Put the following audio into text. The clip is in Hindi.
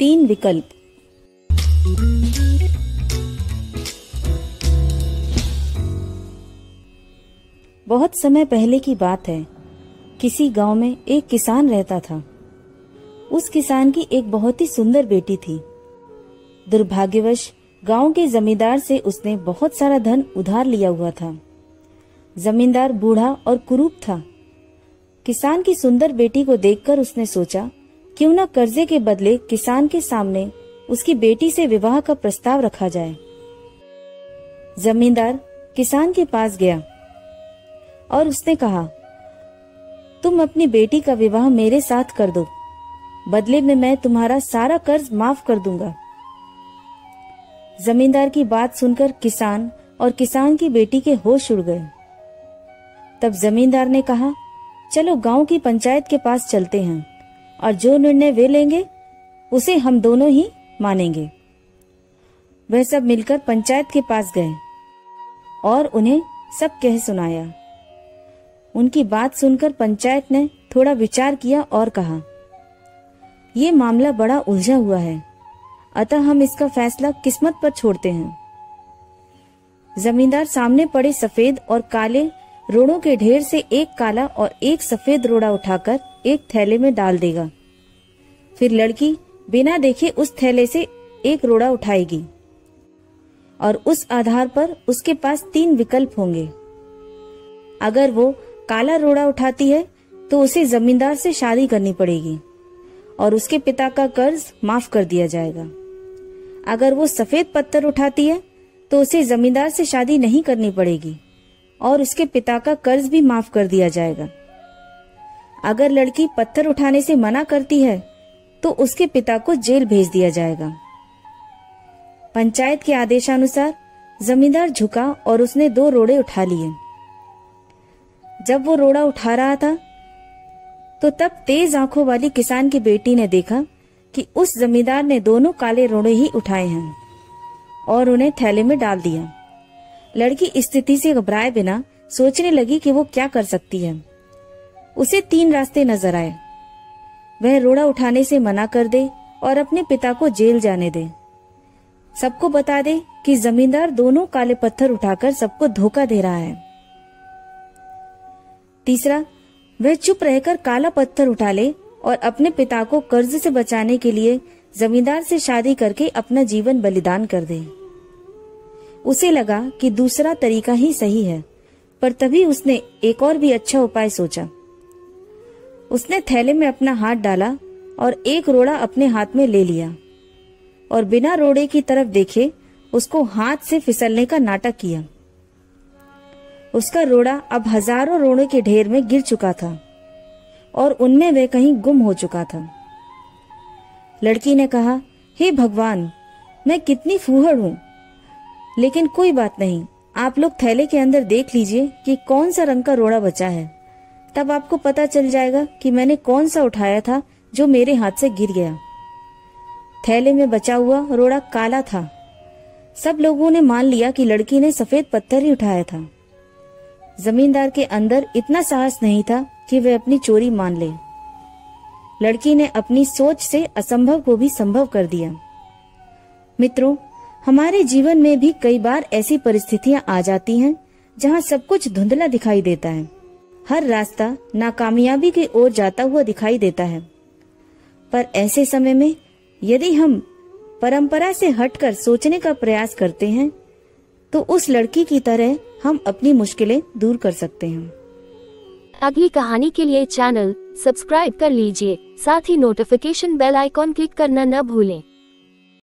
तीन विकल्प। बहुत समय पहले की बात है। किसी गांव में एक किसान रहता था। उस किसान की एक बहुत ही सुंदर बेटी थी। दुर्भाग्यवश गांव के जमींदार से उसने बहुत सारा धन उधार लिया हुआ था। जमींदार बूढ़ा और कुरूप था। किसान की सुंदर बेटी को देखकर उसने सोचा, क्यों न कर्जे के बदले किसान के सामने उसकी बेटी से विवाह का प्रस्ताव रखा जाए। जमींदार किसान के पास गया और उसने कहा, तुम अपनी बेटी का विवाह मेरे साथ कर दो, बदले में मैं तुम्हारा सारा कर्ज माफ कर दूंगा। जमींदार की बात सुनकर किसान और किसान की बेटी के होश उड़ गए। तब जमींदार ने कहा, चलो गांव की पंचायत के पास चलते हैं और जो निर्णय वे लेंगे उसे हम दोनों ही मानेंगे। वह सब मिलकर पंचायत के पास गए और उन्हें सब कह सुनाया। उनकी बात सुनकर पंचायत ने थोड़ा विचार किया और कहा, ये मामला बड़ा उलझा हुआ है, अतः हम इसका फैसला किस्मत पर छोड़ते हैं। जमींदार सामने पड़े सफेद और काले रोड़ों के ढेर से एक काला और एक सफेद रोड़ा उठाकर एक थैले में डाल देगा। फिर लड़की बिना देखे उस थैले से एक रोड़ा उठाएगी और उस आधार पर उसके पास तीन विकल्प होंगे। अगर वो काला रोड़ा उठाती है तो उसे जमींदार से शादी करनी पड़ेगी और उसके पिता का कर्ज माफ कर दिया जाएगा। अगर वो सफेद पत्थर उठाती है तो उसे जमींदार से शादी नहीं करनी पड़ेगी और उसके पिता का कर्ज भी माफ कर दिया जाएगा। अगर लड़की पत्थर उठाने से मना करती है तो उसके पिता को जेल भेज दिया जाएगा। पंचायत के आदेशानुसार जमींदार झुका और उसने दो रोड़े उठा लिए। जब वो रोड़ा उठा रहा था तो तब तेज आंखों वाली किसान की बेटी ने देखा कि उस जमींदार ने दोनों काले रोड़े ही उठाए हैं और उन्हें थैले में डाल दिया। लड़की इस स्थिति से घबराए बिना सोचने लगी कि वो क्या कर सकती है। उसे तीन रास्ते नजर आए। वह रोड़ा उठाने से मना कर दे और अपने पिता को जेल जाने दे। सबको बता दे कि जमींदार दोनों काले पत्थर उठाकर सबको धोखा दे रहा है। तीसरा, वह चुप रहकर काला पत्थर उठा ले और अपने पिता को कर्ज से बचाने के लिए जमींदार से शादी करके अपना जीवन बलिदान कर दे। उसे लगा कि दूसरा तरीका ही सही है, पर तभी उसने एक और भी अच्छा उपाय सोचा। उसने थैले में अपना हाथ डाला और एक रोड़ा अपने हाथ में ले लिया और बिना रोड़े की तरफ देखे उसको हाथ से फिसलने का नाटक किया। उसका रोड़ा अब हजारों रोड़े के ढेर में गिर चुका था और उनमें वह कहीं गुम हो चुका था। लड़की ने कहा, हे भगवान, मैं कितनी फूहड़ हूं, लेकिन कोई बात नहीं, आप लोग थैले के अंदर देख लीजिए कि कौन सा रंग का रोड़ा बचा है, तब आपको पता चल जाएगा कि मैंने कौन सा उठाया था जो मेरे हाथ से गिर गया। थैले में बचा हुआ रोड़ा काला था। सब लोगों ने मान लिया कि लड़की ने सफेद पत्थर ही उठाया था। जमींदार के अंदर इतना साहस नहीं था कि वह अपनी चोरी मान ले। लड़की ने अपनी सोच से असंभव को भी संभव कर दिया। मित्रों, हमारे जीवन में भी कई बार ऐसी परिस्थितियां आ जाती हैं जहां सब कुछ धुंधला दिखाई देता है। हर रास्ता नाकामयाबी की ओर जाता हुआ दिखाई देता है। पर ऐसे समय में यदि हम परंपरा से हटकर सोचने का प्रयास करते हैं तो उस लड़की की तरह हम अपनी मुश्किलें दूर कर सकते हैं। अगली कहानी के लिए चैनल सब्सक्राइब कर लीजिए, साथ ही नोटिफिकेशन बेल आइकॉन क्लिक करना न भूलें।